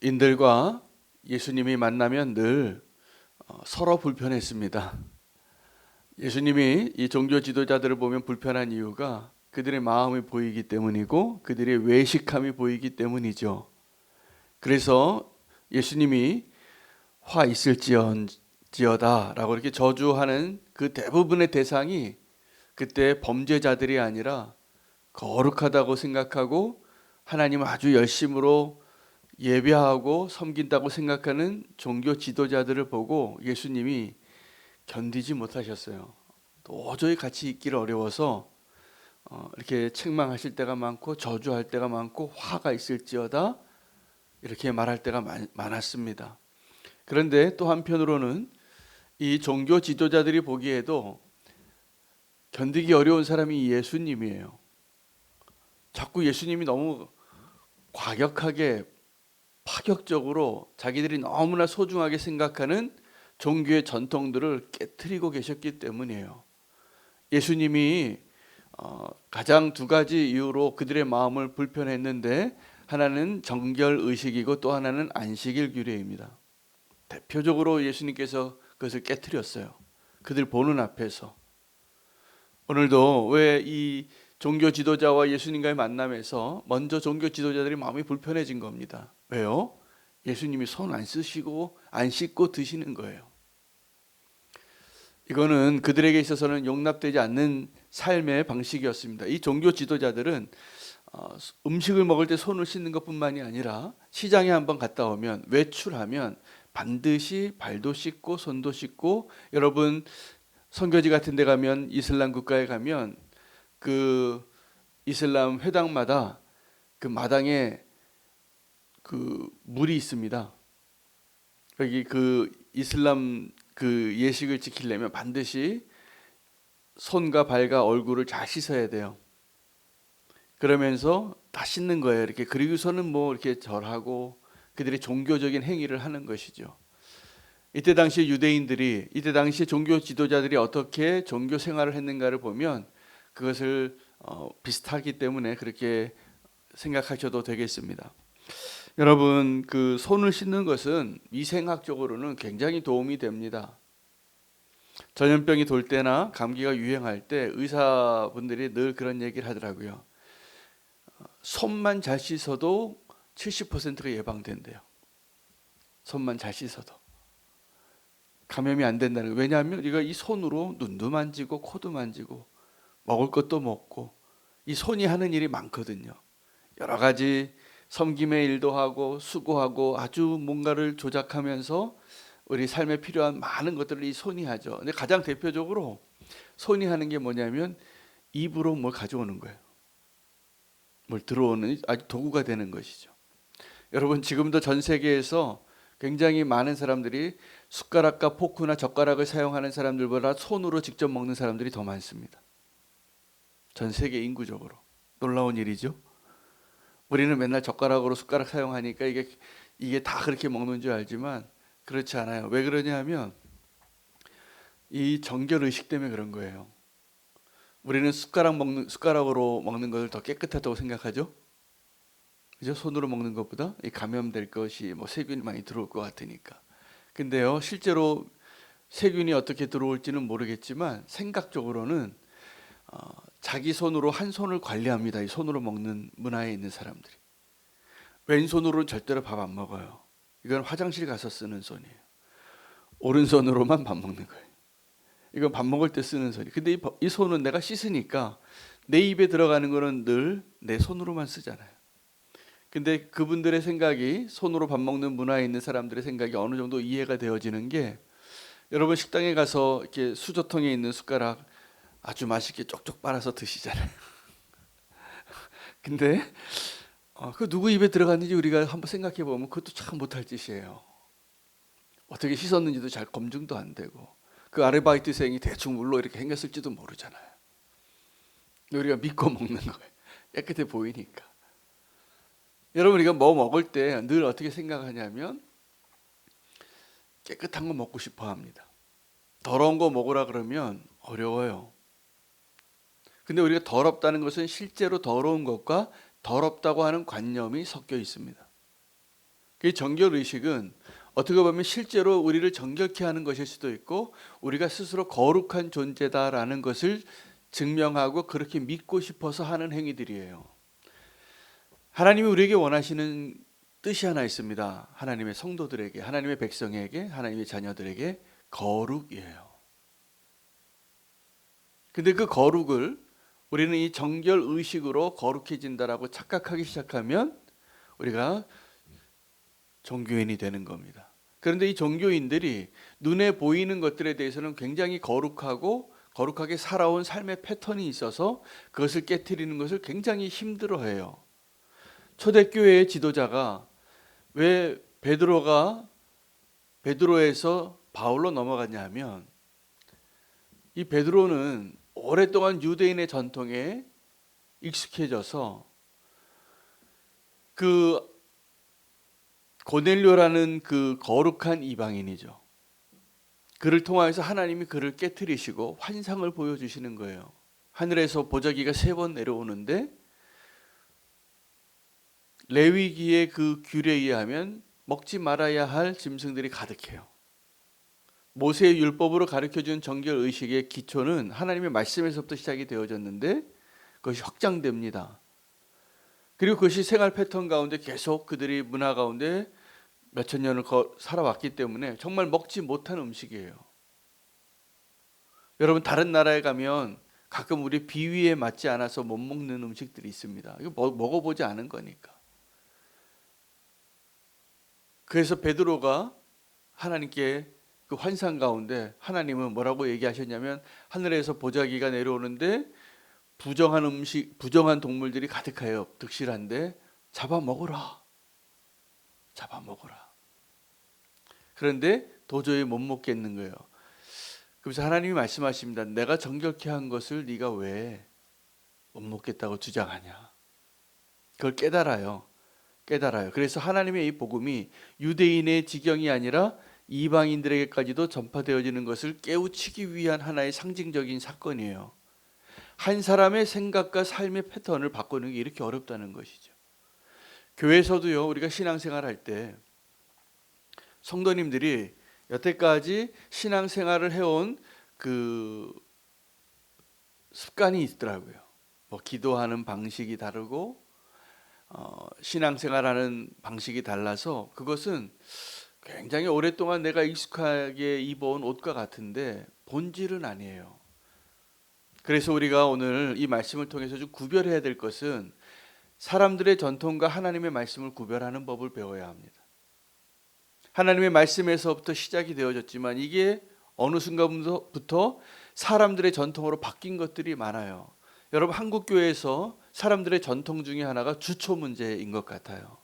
인들과 예수님이 만나면 늘 서로 불편했습니다. 예수님이 이 종교 지도자들을 보면 불편한 이유가 그들의 마음이 보이기 때문이고 그들의 외식함이 보이기 때문이죠. 그래서 예수님이 화 있을지어다 라고 이렇게 저주하는 그 대부분의 대상이 그때 범죄자들이 아니라 거룩하다고 생각하고 하나님을 아주 열심으로 예배하고 섬긴다고 생각하는 종교 지도자들을 보고 예수님이 견디지 못하셨어요. 도저히 같이 있기를 어려워서 이렇게 책망하실 때가 많고 저주할 때가 많고 화가 있을지어다 이렇게 말할 때가 많았습니다. 그런데 또 한편으로는 이 종교 지도자들이 보기에도 견디기 어려운 사람이 예수님이에요. 자꾸 예수님이 너무 과격하게 파격적으로 자기들이 너무나 소중하게 생각하는 종교의 전통들을 깨트리고 계셨기 때문이에요. 예수님이 가장 두 가지 이유로 그들의 마음을 불편했는데 하나는 정결의식이고 또 하나는 안식일 규례입니다. 대표적으로 예수님께서 그것을 깨트렸어요. 그들 보는 앞에서. 오늘도 왜 이 종교 지도자와 예수님과의 만남에서 먼저 종교 지도자들이 마음이 불편해진 겁니다. 왜요? 예수님이 손 안 쓰시고 안 씻고 드시는 거예요. 이거는 그들에게 있어서는 용납되지 않는 삶의 방식이었습니다. 이 종교 지도자들은 음식을 먹을 때 손을 씻는 것뿐만이 아니라 시장에 한번 갔다 오면 외출하면 반드시 발도 씻고 손도 씻고, 여러분 선교지 같은 데 가면 이슬람 국가에 가면 그 이슬람 회당마다 그 마당에 그 물이 있습니다. 여기 그 이슬람 그 예식을 지키려면 반드시 손과 발과 얼굴을 잘 씻어야 돼요. 그러면서 다 씻는 거예요. 이렇게. 그리고서는 뭐 이렇게 절하고 그들이 종교적인 행위를 하는 것이죠. 이때 당시 유대인들이, 이때 당시 종교 지도자들이 어떻게 종교 생활을 했는가를 보면 그것을 비슷하기 때문에 그렇게 생각하셔도 되겠습니다. 여러분, 그 손을 씻는 것은 위생학적으로는 굉장히 도움이 됩니다. 전염병이 돌 때나 감기가 유행할 때 의사분들이 늘 그런 얘기를 하더라고요. 손만 잘 씻어도 70%가 예방된대요. 손만 잘 씻어도 감염이 안 된다는 거예요. 왜냐하면 우리가 이 손으로 눈도 만지고 코도 만지고 먹을 것도 먹고 이 손이 하는 일이 많거든요. 여러 가지 섬김의 일도 하고 수고하고 아주 뭔가를 조작하면서 우리 삶에 필요한 많은 것들을 이 손이 하죠. 근데 가장 대표적으로 손이 하는 게 뭐냐면 입으로 뭘 가져오는 거예요. 뭘 들어오는 아주 도구가 되는 것이죠. 여러분, 지금도 전 세계에서 굉장히 많은 사람들이 숟가락과 포크나 젓가락을 사용하는 사람들보다 손으로 직접 먹는 사람들이 더 많습니다. 전 세계 인구적으로. 놀라운 일이죠. 우리는 맨날 젓가락으로 숟가락 사용하니까 이게 다 그렇게 먹는 줄 알지만 그렇지 않아요. 왜 그러냐 하면 이 정결 의식 때문에 그런 거예요. 우리는 숟가락으로 먹는 것을 더 깨끗하다고 생각하죠. 그죠? 손으로 먹는 것보다 이 감염될 것이 뭐 세균이 많이 들어올 것 같으니까. 근데요, 실제로 세균이 어떻게 들어올지는 모르겠지만 생각적으로는 자기 손으로 한 손을 관리합니다. 이 손으로 먹는 문화에 있는 사람들이. 왼손으로는 절대로 밥 안 먹어요. 이건 화장실 가서 쓰는 손이에요. 오른손으로만 밥 먹는 거예요. 이건 밥 먹을 때 쓰는 손이. 근데 이 손은 내가 씻으니까 내 입에 들어가는 거는 늘 내 손으로만 쓰잖아요. 근데 그분들의 생각이, 손으로 밥 먹는 문화에 있는 사람들의 생각이 어느 정도 이해가 되어지는 게, 여러분 식당에 가서 이렇게 수저통에 있는 숟가락 아주 맛있게 쪽쪽 빨아서 드시잖아요. 근데 그 누구 입에 들어갔는지 우리가 한번 생각해 보면 그것도 참 못할 짓이에요. 어떻게 씻었는지도 잘 검증도 안 되고 그 아르바이트생이 대충 물로 이렇게 행겼을지도 모르잖아요. 우리가 믿고 먹는 거예요. 깨끗해 보이니까. 여러분, 우리가 뭐 먹을 때 늘 어떻게 생각하냐면 깨끗한 거 먹고 싶어 합니다. 더러운 거 먹으라 그러면 어려워요. 근데 우리가 더럽다는 것은 실제로 더러운 것과 더럽다고 하는 관념이 섞여 있습니다. 그 정결 의식은 어떻게 보면 실제로 우리를 정결케 하는 것일 수도 있고 우리가 스스로 거룩한 존재다라는 것을 증명하고 그렇게 믿고 싶어서 하는 행위들이에요. 하나님이 우리에게 원하시는 뜻이 하나 있습니다. 하나님의 성도들에게, 하나님의 백성에게, 하나님의 자녀들에게 거룩이에요. 근데 그 거룩을 우리는 이 정결 의식으로 거룩해진다라고 착각하기 시작하면 우리가 종교인이 되는 겁니다. 그런데 이 종교인들이 눈에 보이는 것들에 대해서는 굉장히 거룩하게 살아온 삶의 패턴이 있어서 그것을 깨트리는 것을 굉장히 힘들어해요. 초대교회의 지도자가 왜 베드로에서 바울로 넘어갔냐 하면 이 베드로는 오랫동안 유대인의 전통에 익숙해져서 그 고넬료라는 그 거룩한 이방인이죠. 그를 통하여서 하나님이 그를 깨트리시고 환상을 보여주시는 거예요. 하늘에서 보자기가 3번 내려오는데 레위기의 그 규례에 의하면 먹지 말아야 할 짐승들이 가득해요. 모세의 율법으로 가르쳐준 정결 의식의 기초는 하나님의 말씀에서부터 시작이 되어졌는데 그것이 확장됩니다. 그리고 그것이 생활 패턴 가운데 계속 그들이 문화 가운데 몇천 년을 살아왔기 때문에 정말 먹지 못한 음식이에요. 여러분 다른 나라에 가면 가끔 우리 비위에 맞지 않아서 못 먹는 음식들이 있습니다. 이거 먹어보지 않은 거니까. 그래서 베드로가 하나님께 그 환상 가운데 하나님은 뭐라고 얘기하셨냐면 하늘에서 보자기가 내려오는데 부정한 동물들이 가득하여 득실한데 잡아먹어라. 그런데 도저히 못 먹겠는 거예요. 그래서 하나님이 말씀하십니다. 내가 정결케 한 것을 네가 왜 못 먹겠다고 주장하냐. 그걸 깨달아요. 그래서 하나님의 이 복음이 유대인의 지경이 아니라 이방인들에게까지도 전파되어지는 것을 깨우치기 위한 하나의 상징적인 사건이에요. 한 사람의 생각과 삶의 패턴을 바꾸는 게 이렇게 어렵다는 것이죠. 교회에서도요, 우리가 신앙생활 할 때 성도님들이 여태까지 신앙생활을 해온 그 습관이 있더라고요. 뭐 기도하는 방식이 다르고 신앙생활하는 방식이 달라서 그것은 굉장히 오랫동안 내가 익숙하게 입어온 옷과 같은데 본질은 아니에요. 그래서 우리가 오늘 이 말씀을 통해서 좀 구별해야 될 것은 사람들의 전통과 하나님의 말씀을 구별하는 법을 배워야 합니다. 하나님의 말씀에서부터 시작이 되어졌지만 이게 어느 순간부터 사람들의 전통으로 바뀐 것들이 많아요. 여러분 한국교회에서 사람들의 전통 중에 하나가 주초 문제인 것 같아요.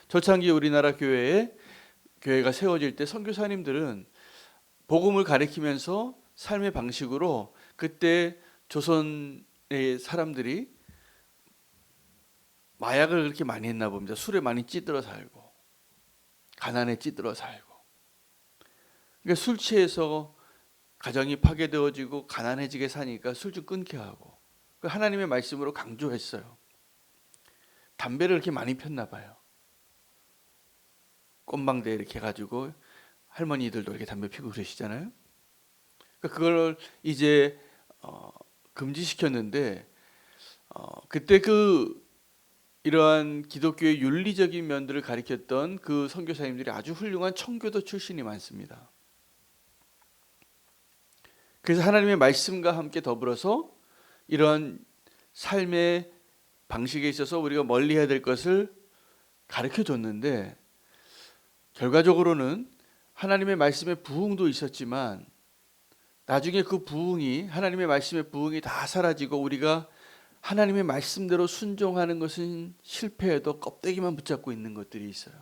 초창기 우리나라 교회가 세워질 때 선교사님들은 복음을 가리키면서 삶의 방식으로 그때 조선의 사람들이 마약을 그렇게 많이 했나 봅니다. 술에 많이 찌들어 살고 가난에 찌들어 살고 그러니까 술 취해서 가정이 파괴되어지고 가난해지게 사니까 술 좀 끊게 하고 하나님의 말씀으로 강조했어요. 담배를 그렇게 많이 폈나 봐요. 꽃망대 이렇게 해가지고 할머니들도 이렇게 담배 피고 그러시잖아요. 그걸 이제 금지시켰는데 그때 이러한 기독교의 윤리적인 면들을 가리켰던 그 선교사님들이 아주 훌륭한 청교도 출신이 많습니다. 그래서 하나님의 말씀과 함께 더불어서 이러한 삶의 방식에 있어서 우리가 멀리해야 될 것을 가르쳐 줬는데 결과적으로는 하나님의 말씀의 부흥도 있었지만 나중에 그 부흥이 하나님의 말씀의 부흥이 다 사라지고 우리가 하나님의 말씀대로 순종하는 것은 실패해도 껍데기만 붙잡고 있는 것들이 있어요.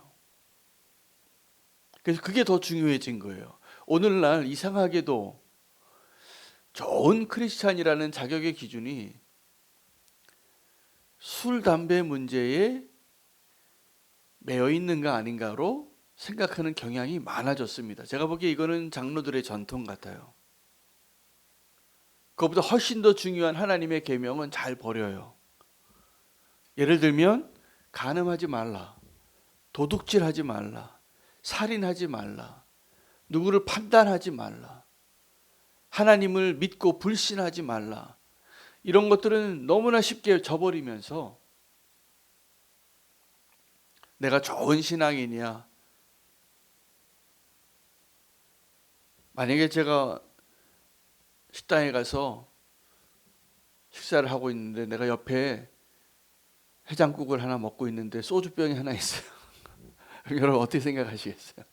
그래서 그게 더 중요해진 거예요. 오늘날 이상하게도 좋은 크리스찬이라는 자격의 기준이 술, 담배 문제에 매여 있는가 아닌가로 생각하는 경향이 많아졌습니다. 제가 보기에 이거는 장로들의 전통 같아요. 그것보다 훨씬 더 중요한 하나님의 계명은 잘 버려요. 예를 들면 간음하지 말라, 도둑질하지 말라, 살인하지 말라, 누구를 판단하지 말라, 하나님을 믿고 불신하지 말라, 이런 것들은 너무나 쉽게 저버리면서 내가 좋은 신앙이냐, 만약에 제가 식당에 가서 식사를 하고 있는데 내가 옆에 해장국을 하나 먹고 있는데 소주병이 하나 있어요. 여러분 어떻게 생각하시겠어요?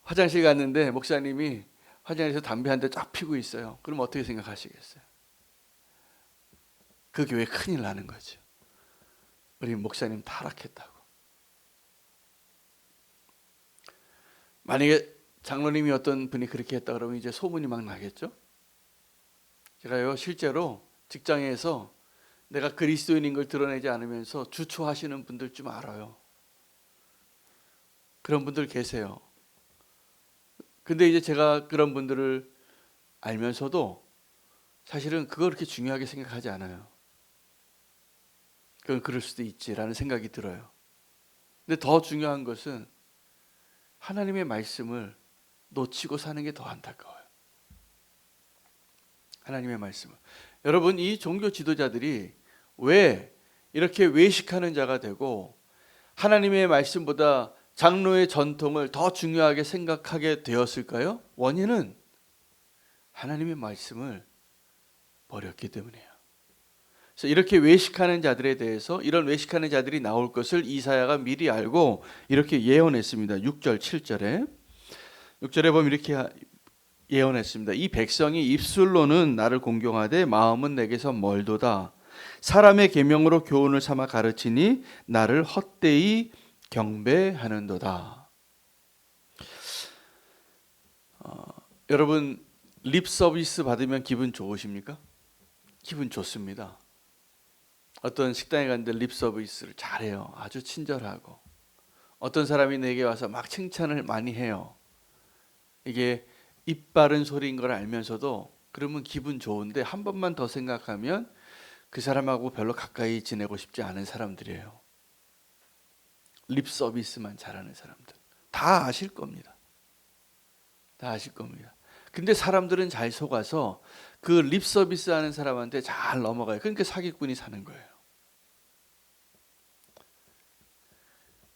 화장실 갔는데 목사님이 화장실에서 담배 한 대 쫙 피고 있어요. 그럼 어떻게 생각하시겠어요? 그 교회 큰일 나는 거죠. 우리 목사님 타락했다고. 만약에 장로님이 어떤 분이 그렇게 했다 그러면 이제 소문이 막 나겠죠? 제가요 실제로 직장에서 내가 그리스도인인 걸 드러내지 않으면서 주초하시는 분들 좀 알아요. 그런 분들 계세요. 근데 이제 제가 그런 분들을 알면서도 사실은 그걸 그렇게 중요하게 생각하지 않아요. 그건 그럴 수도 있지라는 생각이 들어요. 근데 더 중요한 것은 하나님의 말씀을 놓치고 사는 게 더 안타까워요. 하나님의 말씀을. 여러분, 이 종교 지도자들이 왜 이렇게 외식하는 자가 되고 하나님의 말씀보다 장로의 전통을 더 중요하게 생각하게 되었을까요? 원인은 하나님의 말씀을 버렸기 때문이에요. 그래서 이렇게 외식하는 자들에 대해서 이런 외식하는 자들이 나올 것을 이사야가 미리 알고 이렇게 예언했습니다. 6절 7절에 6절에 보면 이렇게 예언했습니다. 이 백성이 입술로는 나를 공경하되 마음은 내게서 멀도다. 사람의 계명으로 교훈을 삼아 가르치니 나를 헛되이 경배하는도다. 여러분 립 서비스 받으면 기분 좋으십니까? 기분 좋습니다. 어떤 식당에 갔는데 립 서비스를 잘해요. 아주 친절하고. 어떤 사람이 내게 와서 막 칭찬을 많이 해요. 이게 입 바른 소리인 걸 알면서도 그러면 기분 좋은데 한 번만 더 생각하면 그 사람하고 별로 가까이 지내고 싶지 않은 사람들이에요. 립 서비스만 잘하는 사람들. 다 아실 겁니다. 다 아실 겁니다. 근데 사람들은 잘 속아서 그 립 서비스 하는 사람한테 잘 넘어가요. 그러니까 사기꾼이 사는 거예요.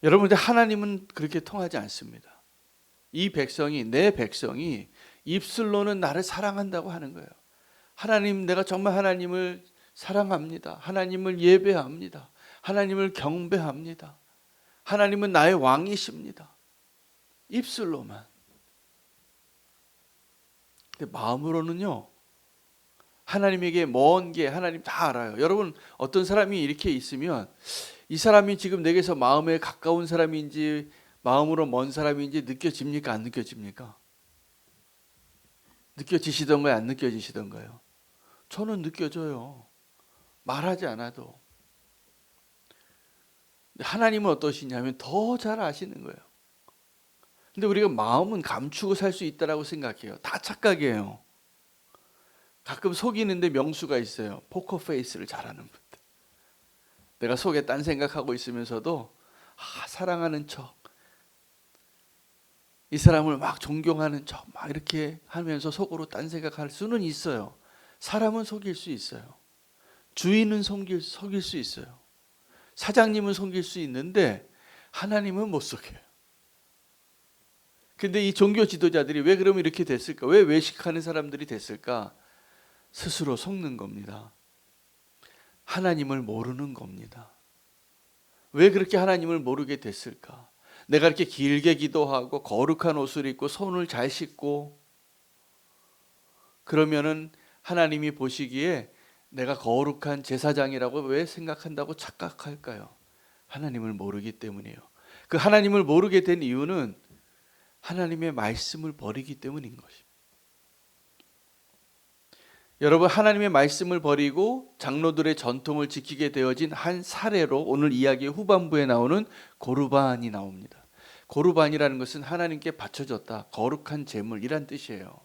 여러분들 하나님은 그렇게 통하지 않습니다. 이 백성이, 내 백성이 입술로는 나를 사랑한다고 하는 거예요. 하나님, 내가 정말 하나님을 사랑합니다. 하나님을 예배합니다. 하나님을 경배합니다. 하나님은 나의 왕이십니다. 입술로만. 근데 마음으로는요, 하나님에게 먼 게 하나님 다 알아요. 여러분 어떤 사람이 이렇게 있으면 이 사람이 지금 내게서 마음에 가까운 사람인지 마음으로 먼 사람인지 느껴집니까? 안 느껴집니까? 느껴지시던가요? 안 느껴지시던가요? 저는 느껴져요. 말하지 않아도. 하나님은 어떠시냐면 더 잘 아시는 거예요. 근데 우리가 마음은 감추고 살 수 있다라고 생각해요. 다 착각이에요. 가끔 속이는데 명수가 있어요. 포커 페이스를 잘하는 분들. 내가 속에 딴 생각하고 있으면서도 사랑하는 척, 이 사람을 막 존경하는 척 막 이렇게 하면서 속으로 딴 생각할 수는 있어요. 사람은 속일 수 있어요. 주인은 속일 수 있어요. 사장님은 속일 수 있는데 하나님은 못 속여요. 근데 이 종교 지도자들이 왜 그러면 이렇게 됐을까? 왜 외식하는 사람들이 됐을까? 스스로 속는 겁니다. 하나님을 모르는 겁니다. 왜 그렇게 하나님을 모르게 됐을까? 내가 이렇게 길게 기도하고 거룩한 옷을 입고 손을 잘 씻고 그러면은 하나님이 보시기에 내가 거룩한 제사장이라고 왜 생각한다고 착각할까요? 하나님을 모르기 때문이에요. 그 하나님을 모르게 된 이유는 하나님의 말씀을 버리기 때문인 것입니다. 여러분 하나님의 말씀을 버리고 장로들의 전통을 지키게 되어진 한 사례로 오늘 이야기의 후반부에 나오는 고르반이 나옵니다. 고르반이라는 것은 하나님께 바쳐졌다, 거룩한 제물이란 뜻이에요.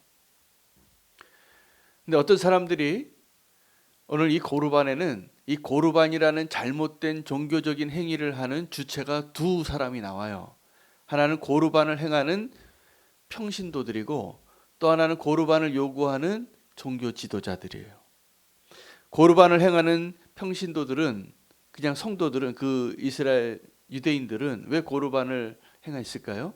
근데 어떤 사람들이 오늘 이 고르반에는 이 고르반이라는 잘못된 종교적인 행위를 하는 주체가 두 사람이 나와요. 하나는 고르반을 행하는 평신도들이고 또 하나는 고르반을 요구하는 종교 지도자들이에요. 고르반을 행하는 평신도들은 그냥 성도들은 그 이스라엘 유대인들은 왜 고르반을 행했을까요?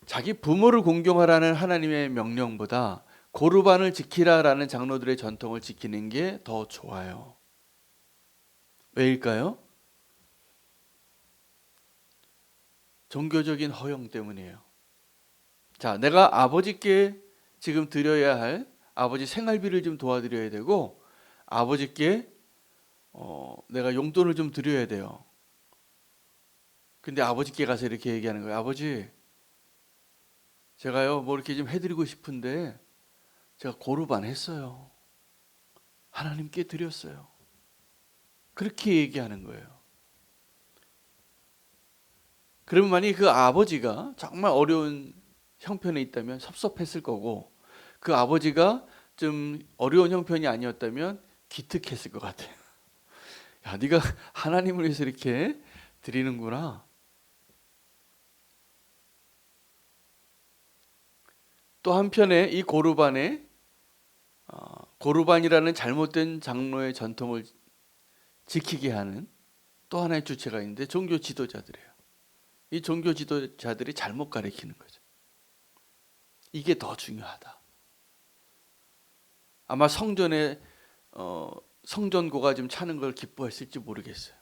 자기 부모를 공경하라는 하나님의 명령보다 고르반을 지키라라는 장로들의 전통을 지키는 게 더 좋아요. 왜일까요? 종교적인 허영 때문이에요. 자, 내가 아버지께 지금 드려야 할 아버지 생활비를 좀 도와드려야 되고 아버지께 내가 용돈을 좀 드려야 돼요. 근데 아버지께 가서 이렇게 얘기하는 거예요. 아버지, 제가요 뭐 이렇게 좀 해드리고 싶은데 제가 고르반 했어요. 하나님께 드렸어요. 그렇게 얘기하는 거예요. 그러면 만약에 그 아버지가 정말 어려운 형편에 있다면 섭섭했을 거고 그 아버지가 좀 어려운 형편이 아니었다면 기특했을 것 같아요. 야, 네가 하나님을 위해서 이렇게 드리는구나. 또 한편에 이 고르반이라는 잘못된 장로의 전통을 지키게 하는 또 하나의 주체가 있는데 종교 지도자들이에요. 이 종교 지도자들이 잘못 가르치는 거죠. 이게 더 중요하다. 아마 성전에 성전고가 좀 차는 걸 기뻐했을지 모르겠어요.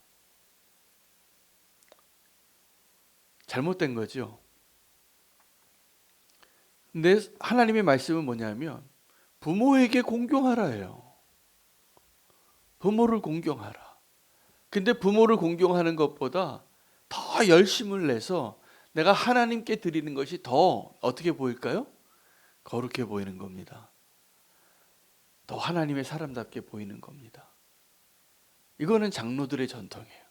잘못된 거죠. 근데 하나님의 말씀은 뭐냐면 부모에게 공경하라예요. 부모를 공경하라. 근데 부모를 공경하는 것보다 더 열심을 내서 내가 하나님께 드리는 것이 더 어떻게 보일까요? 거룩해 보이는 겁니다. 더 하나님의 사람답게 보이는 겁니다. 이거는 장로들의 전통이에요.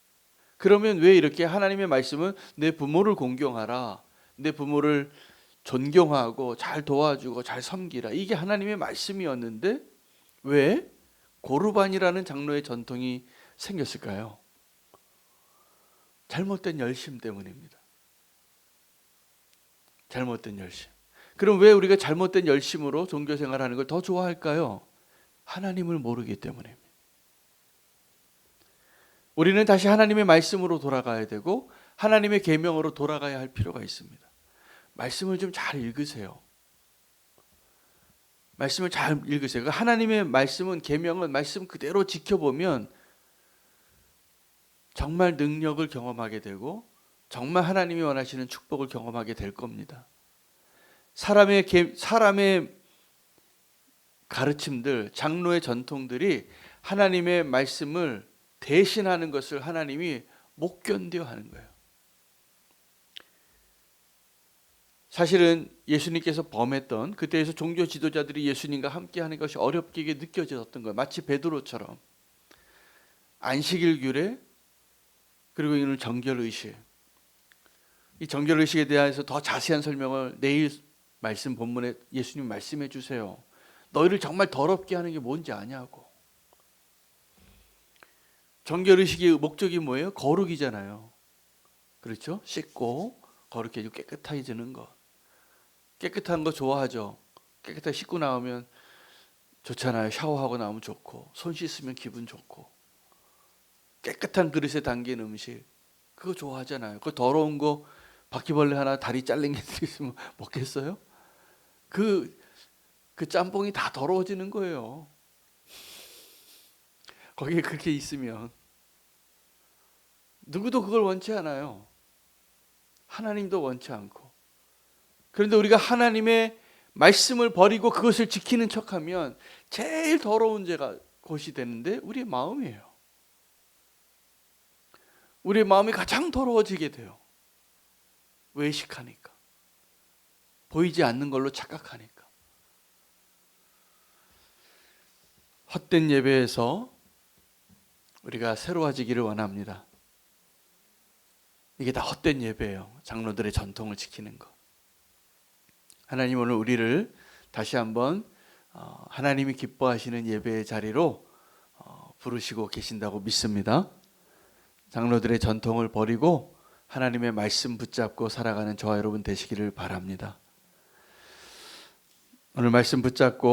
그러면 왜 이렇게 하나님의 말씀은 내 부모를 공경하라, 내 부모를 존경하고 잘 도와주고 잘 섬기라, 이게 하나님의 말씀이었는데 왜 고르반이라는 장로의 전통이 생겼을까요? 잘못된 열심 때문입니다. 잘못된 열심. 그럼 왜 우리가 잘못된 열심으로 종교 생활하는 걸 더 좋아할까요? 하나님을 모르기 때문입니다. 우리는 다시 하나님의 말씀으로 돌아가야 되고 하나님의 계명으로 돌아가야 할 필요가 있습니다. 말씀을 좀 잘 읽으세요. 말씀을 잘 읽으세요. 하나님의 말씀은 계명은 말씀 그대로 지켜보면 정말 능력을 경험하게 되고 정말 하나님이 원하시는 축복을 경험하게 될 겁니다. 사람의 가르침들, 장로의 전통들이 하나님의 말씀을 대신하는 것을 하나님이 못 견뎌 하는 거예요. 사실은 예수님께서 범했던 그때에서 종교 지도자들이 예수님과 함께 하는 것이 어렵게 느껴졌던 거예요. 마치 베드로처럼 안식일 규례 그리고 이는 정결의식. 이 정결의식에 대해서 더 자세한 설명을 내일 말씀 본문에 예수님 말씀해 주세요. 너희를 정말 더럽게 하는 게 뭔지 아냐고. 정결의식의 목적이 뭐예요? 거룩이잖아요. 그렇죠? 씻고 거룩해지고 깨끗해지는 것. 깨끗한 거 좋아하죠. 깨끗하게 씻고 나오면 좋잖아요. 샤워하고 나오면 좋고 손 씻으면 기분 좋고 깨끗한 그릇에 담긴 음식 그거 좋아하잖아요. 그 더러운 거 바퀴벌레 하나 다리 잘린 게 있으면 먹겠어요? 그 짬뽕이 다 더러워지는 거예요. 거기에 그렇게 있으면 누구도 그걸 원치 않아요. 하나님도 원치 않고. 그런데 우리가 하나님의 말씀을 버리고 그것을 지키는 척하면 제일 더러운 죄가 곳이 되는데 우리의 마음이에요. 우리의 마음이 가장 더러워지게 돼요. 외식하니까. 보이지 않는 걸로 착각하니까. 헛된 예배에서 우리가 새로워지기를 원합니다. 이게 다 헛된 예배예요. 장로들의 전통을 지키는 것. 하나님 오늘 우리를 다시 한번 하나님이 기뻐하시는 예배의 자리로 부르시고 계신다고 믿습니다. 장로들의 전통을 버리고 하나님의 말씀 붙잡고 살아가는 저와 여러분 되시기를 바랍니다. 오늘 말씀 붙잡고